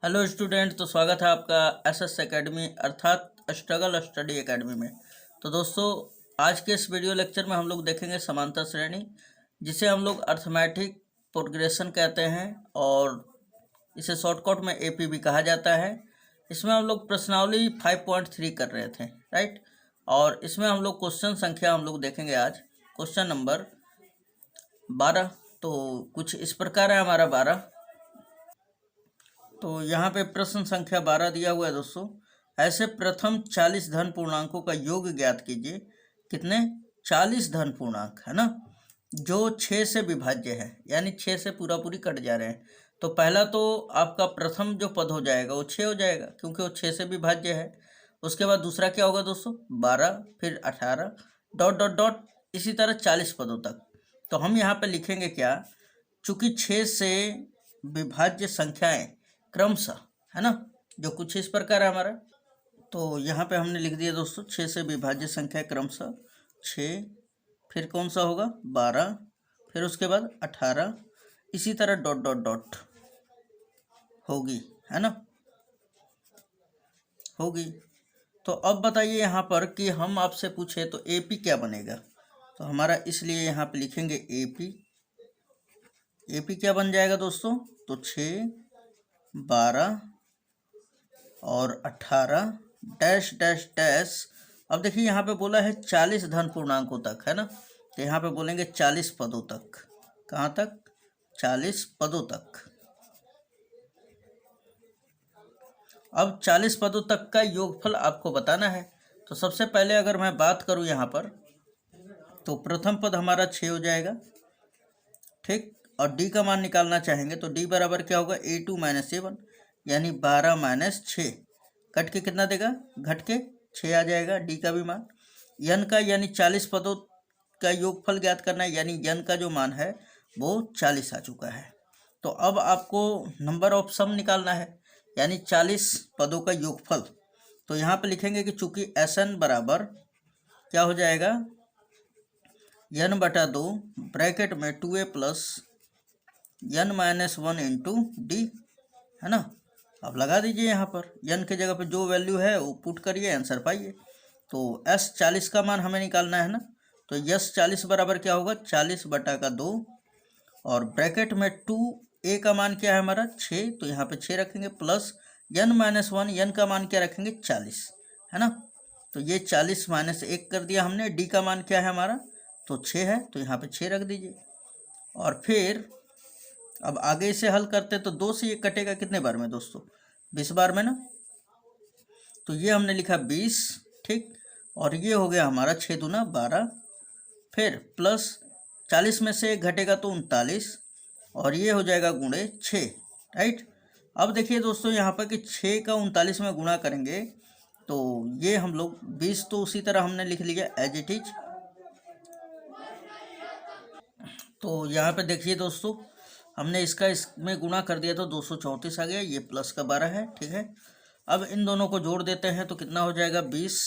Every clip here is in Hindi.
हेलो स्टूडेंट, तो स्वागत है आपका एसएस एकेडमी अर्थात स्ट्रगल स्टडी एकेडमी में। तो दोस्तों, आज के इस वीडियो लेक्चर में हम लोग देखेंगे समांतर श्रेणी, जिसे हम लोग अर्थमेटिक प्रोग्रेशन कहते हैं और इसे शॉर्टकट में एपी भी कहा जाता है। इसमें हम लोग प्रश्नावली 5.3 कर रहे थे, राइट। और इसमें हम लोग क्वेश्चन संख्या हम लोग देखेंगे आज, क्वेश्चन नंबर 12। तो कुछ इस प्रकार है हमारा 12। तो यहाँ पे प्रश्न संख्या 12 दिया हुआ है दोस्तों। ऐसे प्रथम 40 धन पूर्णांकों का योग ज्ञात कीजिए। कितने? 40 धन पूर्णांक है ना, जो 6 से विभाज्य है, यानी 6 से पूरा पूरी कट जा रहे हैं। तो पहला तो आपका प्रथम जो पद हो जाएगा वो 6 हो जाएगा, क्योंकि वो 6 से विभाज्य है। उसके बाद दूसरा क्या होगा दोस्तों? 12, फिर 18, डॉट डॉट डॉट, इसी तरह 40 पदों तक। तो हम यहाँ पे लिखेंगे क्या, चूंकि 6 से विभाज्य संख्याएं क्रमशः है ना, जो कुछ इस प्रकार है हमारा। तो यहाँ पे हमने लिख दिया दोस्तों 6 से विभाज्य संख्या क्रमशः 6, फिर कौन सा होगा? 12, फिर उसके बाद 18, इसी तरह डॉट डॉट डॉट होगी, है ना, होगी। तो अब बताइए यहाँ पर कि हम आपसे पूछे तो एपी क्या बनेगा। तो हमारा इसलिए यहाँ पे लिखेंगे एपी। एपी क्या बन जाएगा दोस्तों? तो 6, 12 और 18 डैश डैश डैश। अब देखिए यहाँ पे बोला है 40 धन पूर्णांकों तक, है ना। तो यहाँ पे बोलेंगे 40 पदों तक। कहाँ तक? 40 पदों तक। अब 40 पदों तक का योगफल आपको बताना है। तो सबसे पहले अगर मैं बात करूँ यहाँ पर, तो प्रथम पद हमारा 6 हो जाएगा, ठीक। और डी का मान निकालना चाहेंगे तो डी बराबर क्या होगा? A2 - A1, यानी 12 - 6 कट के कितना देगा? घट के 6 आ जाएगा डी का भी मान। यन का यानी 40 पदों का योगफल ज्ञात करना है, यानी यन का जो मान है वो 40 आ चुका है। तो अब आपको नंबर ऑफ सम निकालना है, यानी 40 पदों का योगफल। तो यहाँ पे लिखेंगे कि चूंकि एस एन बराबर क्या हो जाएगा? n/2 ब्रैकेट में 2a plus n - 1 into D, है ना। अब लगा दीजिए यहाँ पर n के जगह पे जो वैल्यू है वो पुट करिए, आंसर पाइए। तो s 40 का मान हमें निकालना है ना। तो यस 40 बराबर क्या होगा? 40/2 और ब्रैकेट में 2a का मान क्या है हमारा? 6, तो यहाँ पे 6 रखेंगे, प्लस n - 1, n का मान क्या रखेंगे? 40, है ना। तो ये 40 - 1 कर दिया हमने। डी का मान क्या है हमारा? तो 6 है, तो यहाँ पे 6 रख दीजिए। और फिर अब आगे से हल करते तो 2 से ये कटेगा कितने बार में दोस्तों? 20 बार में ना। तो ये हमने लिखा 20, ठीक। और ये हो गया हमारा 6 दूना 12, फिर प्लस 40 में से घटेगा तो 39, और ये हो जाएगा गुणे 6, राइट। अब देखिए दोस्तों यहाँ पर कि 6 का 39 में गुणा करेंगे तो ये हम लोग 20 तो उसी तरह हमने लिख लिया एज इट इज। तो यहाँ पे देखिए दोस्तों, हमने इसका इसमें गुणा कर दिया तो 234 आ गया, ये प्लस का 12 है, ठीक है। अब इन दोनों को जोड़ देते हैं तो कितना हो जाएगा? 20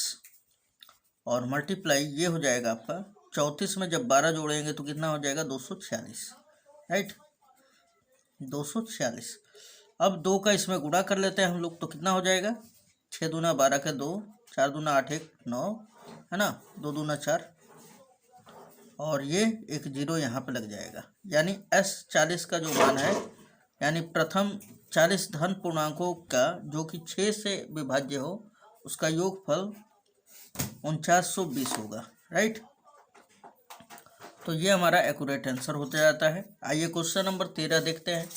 और मल्टीप्लाई ये हो जाएगा आपका 34 में जब 12 जोड़ेंगे तो कितना हो जाएगा? 246, राइट, 246। अब 2 का इसमें गुणा कर लेते हैं हम लोग तो कितना हो जाएगा? 6 दूना 12 के 2, 4 दूना 8 1 9, है ना, 2 दूना 4, और ये एक जीरो यहाँ पे लग जाएगा। यानी S 40 का जो मान है, यानी प्रथम 40 धन पूर्णांकों का जो कि 6 से विभाज्य हो, उसका योगफल 4920 होगा, राइट। तो ये हमारा एक्यूरेट आंसर होता जाता है। आइए क्वेश्चन नंबर 13 देखते हैं।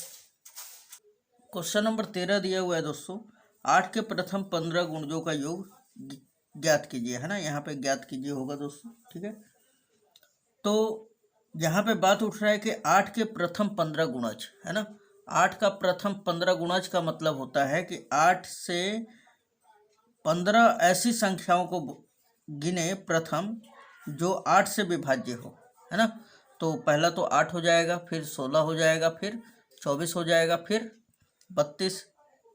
क्वेश्चन नंबर 13 दिया हुआ है दोस्तों, 8 के प्रथम 15 गुणजों का योग ज्ञात कीजिए, है ना। यहाँ पे ज्ञात कीजिए होगा दोस्तों, ठीक है। तो यहाँ पे बात उठ रहा है कि 8 के प्रथम 15 गुणज, है ना। 8 का प्रथम 15 गुणज का मतलब होता है कि 8 से 15 ऐसी संख्याओं को गिने प्रथम जो 8 से विभाज्य हो, है ना। तो पहला तो 8 हो जाएगा, फिर 16 हो जाएगा, फिर 24 हो जाएगा, फिर 32,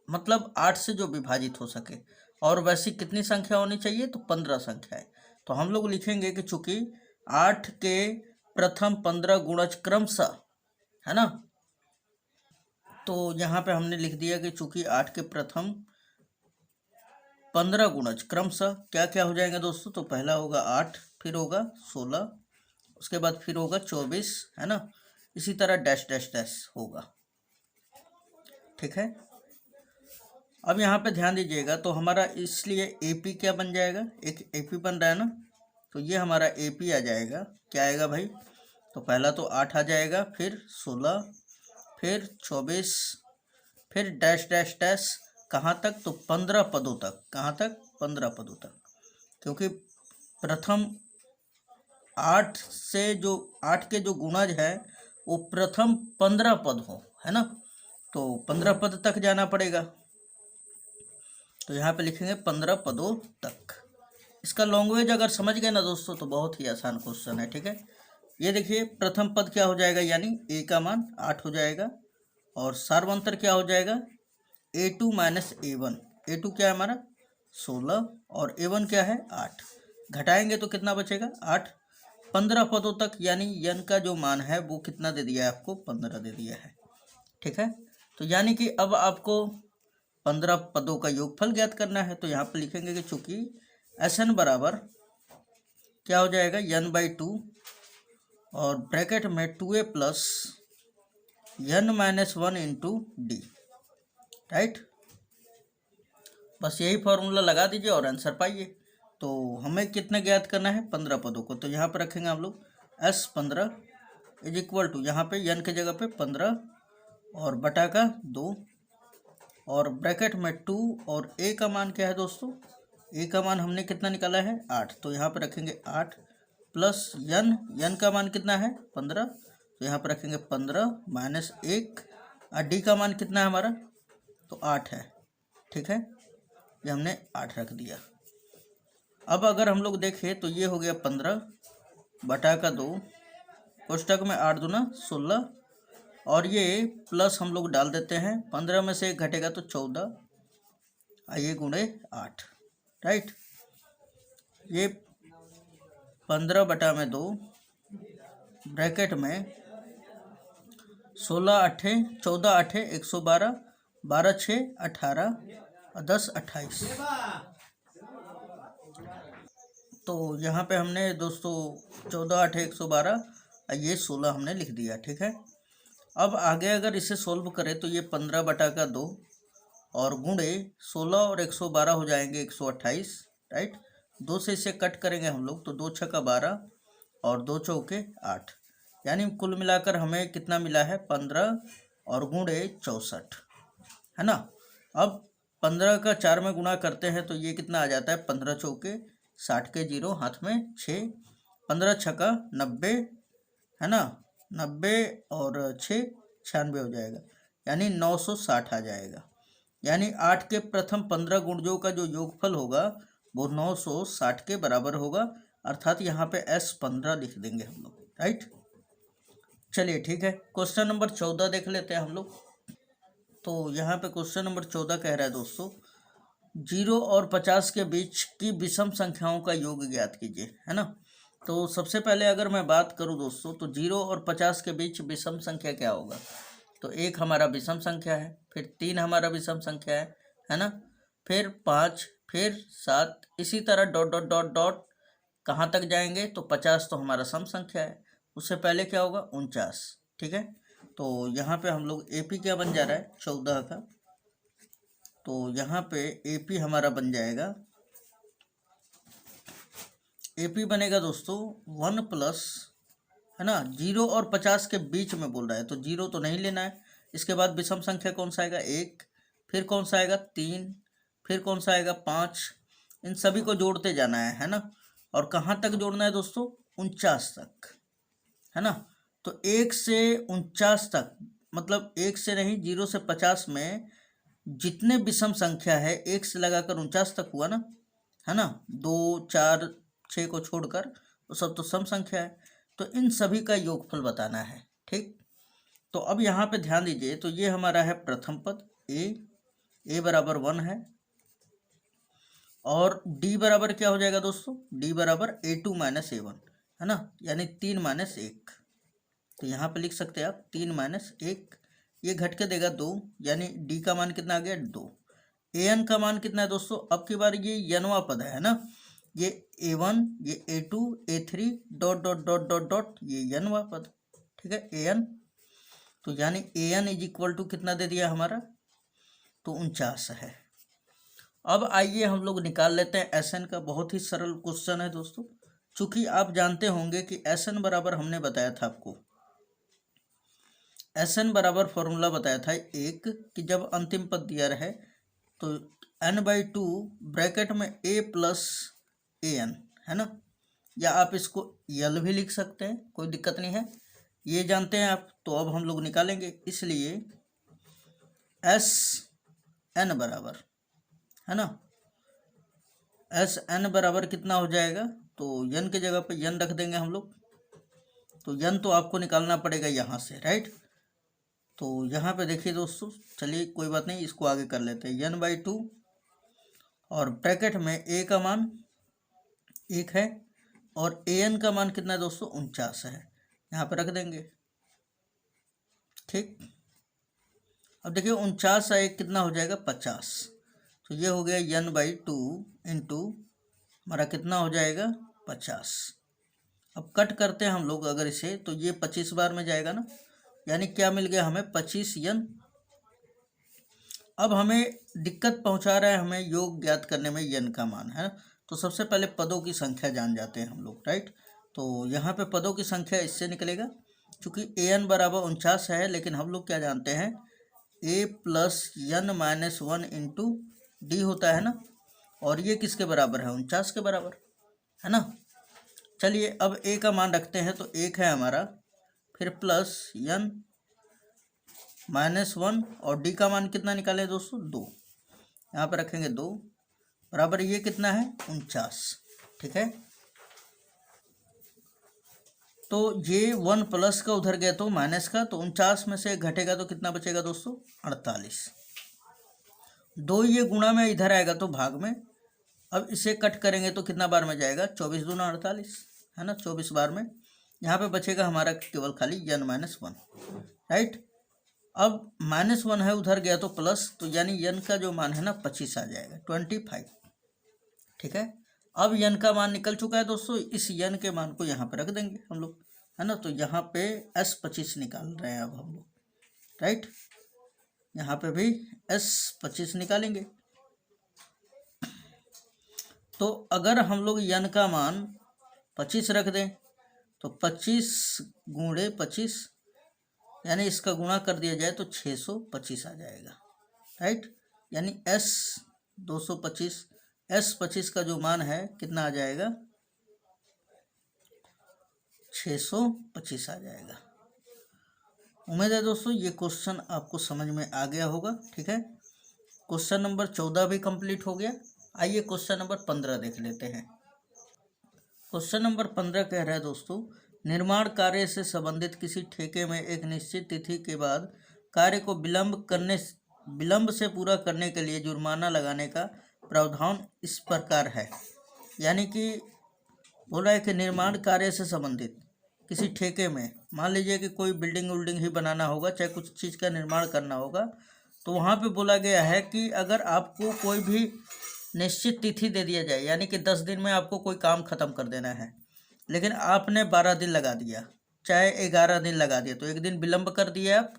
मतलब 8 से जो विभाजित हो सके। और वैसी कितनी संख्या होनी चाहिए? तो 15 संख्याएं। तो हम लोग लिखेंगे कि चूंकि 8 के प्रथम 15 गुणज क्रमशः, है ना, तो यहाँ पे हमने लिख दिया कि चूंकि 8 के प्रथम 15 गुणज क्रमशः क्या क्या हो जाएंगे दोस्तों। तो पहला होगा 8, फिर होगा 16, उसके बाद फिर होगा 24, है ना। इसी तरह डैश डैश डैश होगा, ठीक है। अब यहाँ पे ध्यान दीजिएगा, तो हमारा इसलिए एपी क्या बन जाएगा, एक एपी बन रहा है ना, तो ये हमारा एपी आ जाएगा। क्या आएगा भाई, तो पहला तो 8 आ जाएगा, फिर 16, फिर 24, फिर डैश डैश डैश, कहाँ तक, तो 15 पदों तक। कहाँ तक, 15 पदों तक, क्योंकि प्रथम 8 से जो 8 के जो गुणज है वो प्रथम 15 पद हो, है ना। तो 15 पद तक जाना पड़ेगा, तो यहाँ पे लिखेंगे 15 पदों तक। इसका लैंग्वेज अगर समझ गए ना दोस्तों तो बहुत ही आसान क्वेश्चन है, ठीक है। ये देखिए प्रथम पद क्या हो जाएगा, यानी ए का मान 8 हो जाएगा, और सार्वंतर क्या हो जाएगा, A2 माइनस A1। A2 क्या है हमारा 16, और A1 क्या है 8। घटाएंगे तो कितना बचेगा 8। 15 पदों तक, यानी यन का जो मान है वो कितना दे दिया है आपको, 15 दे दिया है, ठीक है। तो यानी कि अब आपको 15 पदों का योगफल ज्ञात करना है। तो यहाँ पर लिखेंगे कि चूंकि SN बराबर क्या हो जाएगा, n/2, और ब्रैकेट में 2a plus n-1 into D, right. बस यही फॉर्मूला लगा दीजिए और आंसर पाइए। तो हमें कितना ज्ञात करना है, 15 पदों को। तो यहाँ पर रखेंगे हम लोग S15 इज इक्वल टू, यहाँ पे n के जगह पे 15 और बटा का 2, और ब्रैकेट में 2, और a का मान क्या है दोस्तों, a का मान हमने कितना निकाला है 8। तो यहाँ पर रखेंगे 8 प्लस n का मान कितना है 15, तो यहाँ पर रखेंगे 15 माइनस 1, और d का मान कितना है हमारा, तो 8 है, ठीक है। ये हमने 8 रख दिया। अब अगर हम लोग देखें तो ये हो गया 15 बटा का 2, कोष्टक में 8 दूना 16, और ये प्लस हम लोग डाल देते हैं, 15 में से 1 घटेगा तो 14, आइए गुणे 8, राइट। ये 15 बटा में 2 ब्रैकेट में 16 8 14 8 112, 12 6 18, और 10 28। तो यहाँ पे हमने दोस्तों 14 8 112, ये 16 हमने लिख दिया, ठीक है। अब आगे अगर इसे सोल्व करें तो ये 15 बटा का 2 और गुणे 16 और 112 हो जाएंगे 128, राइट। 2 से इसे कट करेंगे हम लोग, तो 2 6 12 और 2 चौके 8, यानी कुल मिलाकर हमें कितना मिला है 15 और गुणे 64, है ना। अब 15 का 4 में गुणा करते हैं तो ये कितना आ जाता है, 15 चौके 60 के 0 हाथ में 6, 15 छक्का 90, है ना, 90 और 6 96 हो जाएगा, यानी 960 आ जाएगा। यानी 8 के प्रथम 15 गुणजों का जो योगफल होगा वो 960 के बराबर होगा, अर्थात यहाँ पे S15 लिख देंगे हम लोग, राइट। चलिए ठीक है, क्वेश्चन नंबर 14 देख लेते हैं हम लोग। तो यहाँ पे क्वेश्चन नंबर 14 कह रहा है दोस्तों, 0 और 50 के बीच की विषम संख्याओं का योग ज्ञात कीजिए, है ना। तो सबसे पहले अगर मैं बात करूं दोस्तों, तो 0 और 50 के बीच विषम संख्या क्या होगा, तो 1 हमारा विषम संख्या है, फिर 3 हमारा विषम संख्या है ना, फिर 5, फिर 7, इसी तरह डॉट डॉट डॉट डॉट कहाँ तक जाएंगे, तो 50 तो हमारा सम संख्या है, उससे पहले क्या होगा 49, ठीक है। तो यहाँ पे हम लोग एपी क्या बन जा रहा है 14 का, तो यहाँ पे एपी हमारा बन जाएगा, एपी बनेगा दोस्तों 1 प्लस, है ना, 0 और 50 के बीच में बोल रहा है तो 0 तो नहीं लेना है। इसके बाद विषम संख्या कौन सा आएगा 1, फिर कौन सा आएगा 3, फिर कौन सा आएगा 5, इन सभी को जोड़ते जाना है ना। और कहाँ तक जोड़ना है दोस्तों 49 तक, है ना। तो 1 से 49 तक, मतलब 1 से नहीं 0 से 50 में जितने विषम संख्या है 1 से लगाकर 49 तक हुआ ना, है ना, 2 4 6 को छोड़कर वो सब तो सम संख्या है, तो इन सभी का योगफल बताना है, ठीक। तो अब यहाँ पे ध्यान दीजिए, तो ये हमारा है प्रथम पद ए बराबर 1 है, और डी बराबर क्या हो जाएगा दोस्तों, डी बराबर A2 माइनस A1, है ना, यानी 3 माइनस 1। तो यहाँ पे लिख सकते हैं आप 3 माइनस 1, ये घट के देगा 2, यानी डी का मान कितना आ गया 2। एन का मान कितना है दोस्तों, अब की बार ये यनवा पद है ना, ये A1 ये A2 A3 dot dot dot dot dot ये यनवा पद, ठीक है एन। तो यानी एन इज इक्वल टू कितना दे दिया हमारा, तो 49 है। अब आइए हम लोग निकाल लेते हैं एस एन का। बहुत ही सरल क्वेश्चन है दोस्तों, चूंकि आप जानते होंगे कि एस एन बराबर हमने बताया था आपको, एस एन बराबर फॉर्मूला बताया था एक, कि जब अंतिम पद दिया रहे तो n/2 ब्रैकेट में a प्लस an है ना, या आप इसको यल भी लिख सकते हैं, कोई दिक्कत नहीं है, ये जानते हैं आप। तो अब हम लोग निकालेंगे, इसलिए एस एन बराबर है ना, एस एन बराबर कितना हो जाएगा, तो यन के जगह पे यन रख देंगे हम लोग। तो यन तो आपको निकालना पड़ेगा यहाँ से, राइट। तो यहाँ पे देखिए दोस्तों, चलिए कोई बात नहीं, इसको आगे कर लेते हैं। n/2 और ब्रैकेट में a का मान 1 है और an का मान कितना है दोस्तों, 49 है, यहाँ पे रख देंगे, ठीक। अब देखिए 49 का 1 कितना हो जाएगा 50, तो ये हो गया n/2 इंटू हमारा कितना हो जाएगा 50। अब कट करते हैं हम लोग अगर इसे, तो ये 25 बार में जाएगा ना, यानी क्या मिल गया हमें 25 यन। अब हमें दिक्कत पहुंचा रहा है हमें योग ज्ञात करने में यन का मान है, तो सबसे पहले पदों की संख्या जान जाते हैं हम लोग, राइट। तो यहाँ पे पदों की संख्या इससे निकलेगा, क्योंकि an बराबर 49 है, लेकिन हम लोग क्या जानते हैं a plus n-1 into D होता है ना, और ये किसके बराबर है 49 के बराबर है ना। चलिए अब a का मान रखते हैं, तो 1 है हमारा, फिर प्लस n-1 और d का मान कितना निकाले दोस्तों 2, यहाँ पर रखेंगे 2 बराबर ये कितना है 49, ठीक है। तो ये 1 प्लस का उधर गया तो माइनस का, तो 49 में से घटेगा तो कितना बचेगा दोस्तों 48। 2 ये गुणा में इधर आएगा तो भाग में, अब इसे कट करेंगे तो कितना बार में जाएगा 24 दूना 48 है ना, 24 बार में। यहाँ पे बचेगा हमारा केवल खाली n-1, राइट। अब -1 है उधर गया तो प्लस, तो यानी यन का जो मान है ना 25 आ जाएगा 25, ठीक है। अब यन का मान निकल चुका है दोस्तों, इस यन के मान को यहाँ पे रख देंगे हम लोग है ना, तो यहाँ पे S25 निकाल रहे हैं अब हम लोग, राइट। यहाँ पे भी S25 निकालेंगे। तो अगर हम लोग यन का मान 25 रख दें तो 25 गुणे 25, यानी इसका गुणा कर दिया जाए तो 625 आ जाएगा, राइट। यानी S225 S25 का जो मान है कितना आ जाएगा 625 आ जाएगा। उम्मीद है दोस्तों ये क्वेश्चन आपको समझ में आ गया होगा, ठीक है। क्वेश्चन नंबर 14 भी कंप्लीट हो गया। आइए क्वेश्चन नंबर 15 देख लेते हैं। क्वेश्चन नंबर 15 कह रहा है दोस्तों, निर्माण कार्य से संबंधित किसी ठेके में एक निश्चित तिथि के बाद कार्य को विलंब से पूरा करने के लिए जुर्माना लगाने का प्रावधान इस प्रकार है। यानी कि बोला है कि निर्माण कार्य से संबंधित किसी ठेके में, मान लीजिए कि कोई बिल्डिंग ही बनाना होगा, चाहे कुछ चीज़ का निर्माण करना होगा, तो वहाँ पे बोला गया है कि अगर आपको कोई भी निश्चित तिथि दे दिया जाए, यानी कि 10 दिन में आपको कोई काम ख़त्म कर देना है, लेकिन आपने 12 दिन लगा दिया, चाहे 11 दिन लगा दिया, तो 1 दिन विलंब कर दिया आप,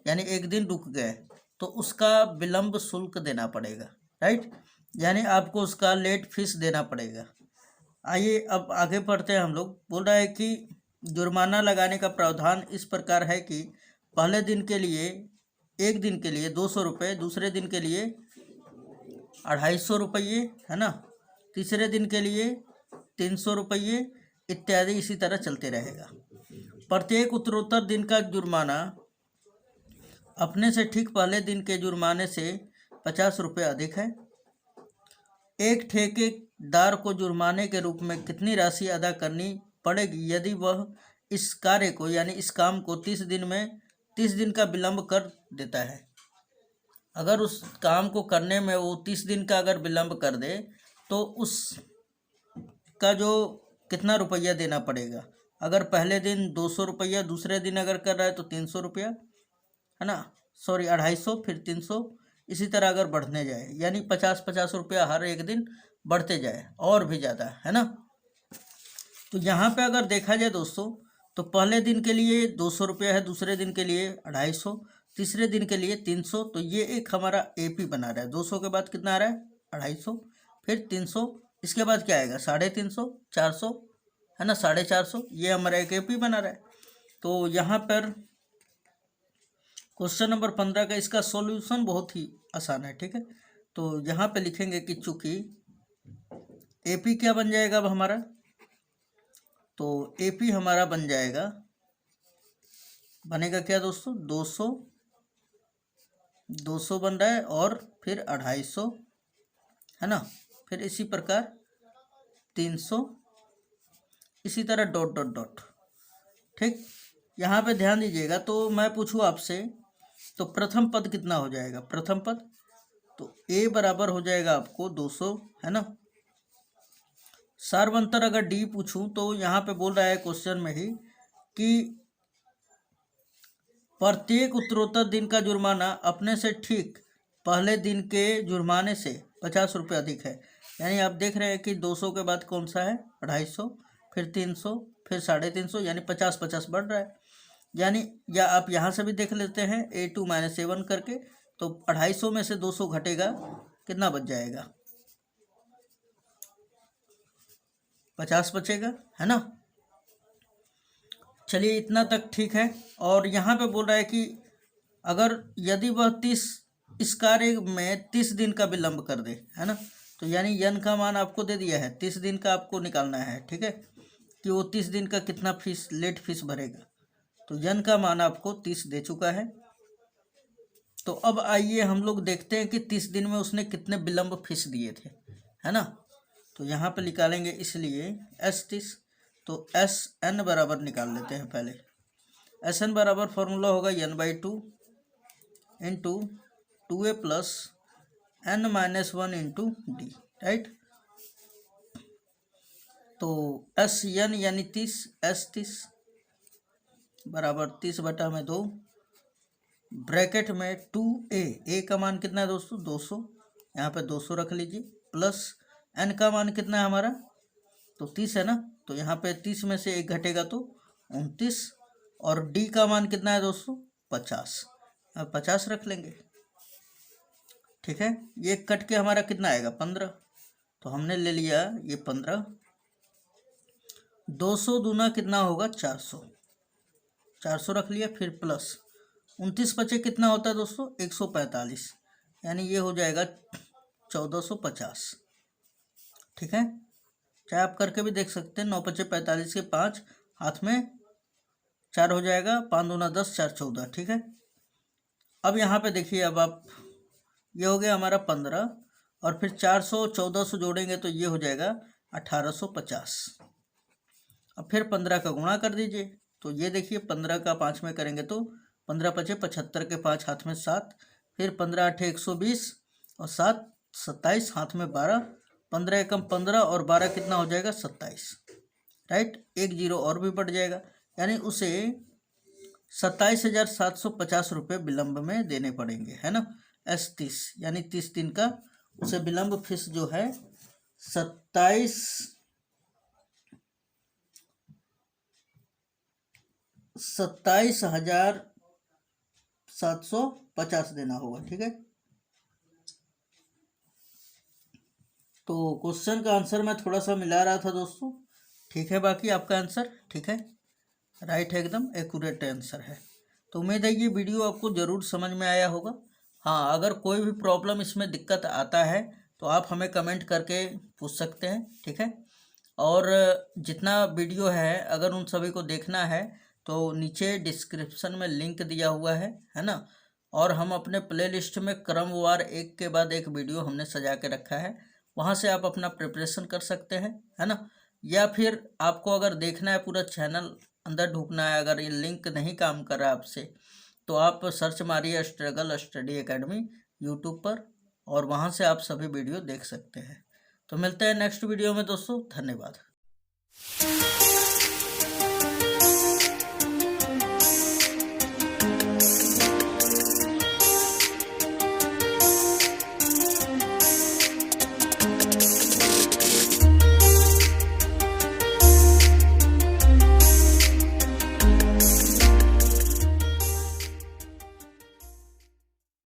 यानी 1 दिन रुक गए, तो उसका विलंब शुल्क देना पड़ेगा, राइट। यानी आपको उसका लेट फीस देना पड़ेगा। आइए अब आगे पढ़ते हैं हम लोग। बोल रहा है कि जुर्माना लगाने का प्रावधान इस प्रकार है कि पहले दिन के लिए 1 दिन के लिए 200 रुपये, दूसरे दिन के लिए 250 रुपये है ना, तीसरे दिन के लिए 300 रुपये इत्यादि, इसी तरह चलते रहेगा। प्रत्येक उत्तरोत्तर दिन का जुर्माना अपने से ठीक पहले दिन के जुर्माने से 50 रुपये अधिक है। एक ठेकेदार को जुर्माने के रूप में कितनी राशि अदा करनी पड़ेगी यदि वह इस कार्य को, यानी इस काम को 30 दिन का विलंब कर देता है। अगर उस काम को करने में वो 30 दिन का अगर विलंब कर दे तो उसका जो कितना रुपया देना पड़ेगा। अगर पहले दिन 200 रुपया, दूसरे दिन अगर कर रहा है तो 300 रुपया, है ना, सॉरी 250, फिर 300, इसी तरह अगर बढ़ने जाए यानी 50-50 रुपया हर एक दिन बढ़ते जाए और भी ज़्यादा, है ना। तो यहाँ पे अगर देखा जाए दोस्तों, तो पहले दिन के लिए 200 रुपया है, दूसरे दिन के लिए 250, तीसरे दिन के लिए 300। तो ये एक हमारा एपी बना रहा है। 200 के बाद कितना आ रहा है, 250, फिर 300, इसके बाद क्या आएगा 350, 400, है ना, 450। ये हमारा एक एपी बना रहा है। तो यहाँ पर क्वेश्चन नंबर 15 का इसका सॉल्यूशन बहुत ही आसान है, ठीक है। तो यहाँ पे लिखेंगे कि चूंकि एपी क्या बन जाएगा अब हमारा, तो एपी हमारा बन जाएगा, बनेगा क्या दोस्तों, 200 बन रहा है और फिर 250, है ना, फिर इसी प्रकार 300, इसी तरह डॉट डॉट डॉट, ठीक। यहाँ पे ध्यान दीजिएगा। तो मैं पूछूँ आपसे, तो प्रथम पद कितना हो जाएगा, प्रथम पद, तो ए बराबर हो जाएगा आपको 200, है ना। सार्वंतर अगर डी पूछूं, तो यहाँ पे बोल रहा है क्वेश्चन में ही कि प्रत्येक उत्तरोत्तर दिन का जुर्माना अपने से ठीक पहले दिन के जुर्माने से 50 रुपये अधिक है। यानी आप देख रहे हैं कि 200 के बाद कौन सा है, 250, फिर 300, फिर 350, यानी 50-50 बढ़ रहा है। यानी या आप यहाँ से भी देख लेते हैं A2 - A1 करके, तो 250 में से 200 घटेगा, कितना बच जाएगा, 50 बचेगा, है ना। चलिए इतना तक ठीक है। और यहाँ पे बोल रहा है कि अगर यदि वह 30 इस कार्य में 30 दिन का विलंब कर दे, है ना, तो यानी यन का मान आपको दे दिया है, 30 दिन का आपको निकालना है, ठीक है, कि वो 30 दिन का कितना फीस, लेट फीस भरेगा। तो यन का मान आपको 30 दे चुका है। तो अब आइए हम लोग देखते हैं कि 30 दिन में उसने कितने विलंब फीस दिए थे, है ना। तो यहाँ पे निकालेंगे, इसलिए S30, तो SN बराबर निकाल लेते हैं पहले। SN बराबर फॉर्मूला होगा N/2 into 2A plus N-1 into D, right. तो SN यानी 30, S30 बराबर 30/2, ब्रैकेट में 2A, A का मान कितना है दोस्तों, 200, यहाँ पे 200 रख लीजिए, प्लस N का मान कितना है हमारा, तो 30 है ना, तो यहाँ पे 30 में से 1 घटेगा तो 29, और D का मान कितना है दोस्तों, 50, 50 रख लेंगे, ठीक है। ये कट के हमारा कितना आएगा, 15, तो हमने ले लिया ये 15, 200 दूना कितना होगा, 400, 400 रख लिया, फिर प्लस 29 बचे कितना होता है दोस्तों, 145, यानी ये हो जाएगा 1450, ठीक है। चाहे आप करके भी देख सकते हैं, 9 × 5 = 45 के 5 हाथ में 4 हो जाएगा, 5 दूना 10, 4 14, ठीक है। अब यहाँ पे देखिए, अब आप ये हो गया हमारा 15, और फिर 400 1400 जोड़ेंगे तो ये हो जाएगा 1850। अब फिर 15 का गुणा कर दीजिए, तो ये देखिए 15 का 5 में करेंगे तो 15 × 5 = 75 के 5 हाथ में 7, फिर 15 × 8 = 120, और 7 27 हाथ में 12, 15 एकम 15, और 12 कितना हो जाएगा, 27, राइट। 1 जीरो और भी बढ़ जाएगा, यानी उसे 27,750 रुपये विलंब में देने पड़ेंगे, है ना। S30 यानी 30 दिन का उसे विलंब फीस जो है 27,750 देना होगा, ठीक है। तो क्वेश्चन का आंसर मैं थोड़ा सा मिला रहा था दोस्तों, ठीक है। बाकी आपका आंसर ठीक है, राइट है, एकदम एक्यूरेट आंसर है। तो उम्मीद है ये वीडियो आपको ज़रूर समझ में आया होगा। हाँ, अगर कोई भी प्रॉब्लम इसमें दिक्कत आता है तो आप हमें कमेंट करके पूछ सकते हैं, ठीक है। और जितना वीडियो है अगर उन सभी को देखना है तो नीचे डिस्क्रिप्शन में लिंक दिया हुआ है ना। और हम अपने प्लेलिस्ट में क्रमवार एक के बाद एक वीडियो हमने सजा के रखा है, वहाँ से आप अपना प्रिपरेशन कर सकते हैं, है ना। या फिर आपको अगर देखना है पूरा चैनल अंदर ढूंढना है, अगर ये लिंक नहीं काम कर रहा है आपसे, तो आप सर्च मारिए स्ट्रगल स्टडी एकेडमी यूट्यूब पर, और वहाँ से आप सभी वीडियो देख सकते हैं। तो मिलते हैं नेक्स्ट वीडियो में दोस्तों, धन्यवाद।